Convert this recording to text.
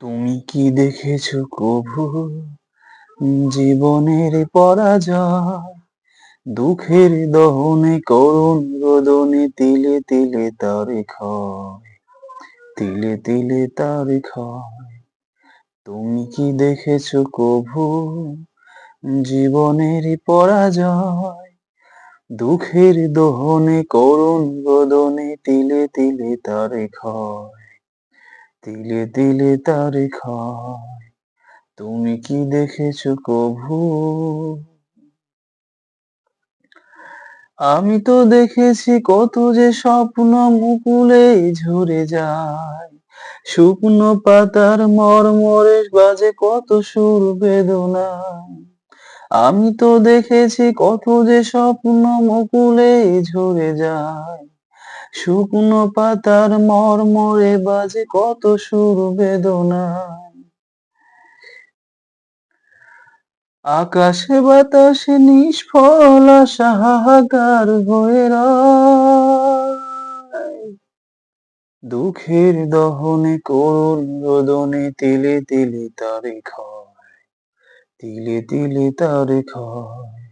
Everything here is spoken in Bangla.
তুমি কি দেখেছো কভু জীবনের পরাজয়? দুঃখের দহনে করুণ রোদনে তিলে তিলে তার ক্ষয়, তিলে তিলে তার ক্ষয়। তুমি কি দেখেছো কভু জীবনের পরাজয়? দুঃখের দহনে করুণ রোদনে তিলে তিলে তার ক্ষয়, তিলে তিলে তার ক্ষয়। তুমি কি দেখেছো কভু? আমি তো দেখেছি কত যে স্বপ্ন মুকুলে ঝরে যায়, শুকনো পাতার মর্মরে বাজে কত সুর বেদনায়। আমি তো দেখেছি কত যে স্বপ্ন মুকুলে ঝরে যায়, শুকনো পাতার মর্মরে বাজে কত সুর বেদনায়। আকাশে বাতাসে নিষ্ফল আশা হাহাকার হয়ে রয়। দুঃখের দহনে করুণ রোদনে তিলে তিলে তার ক্ষয়, তিলে তিলে তার ক্ষয়।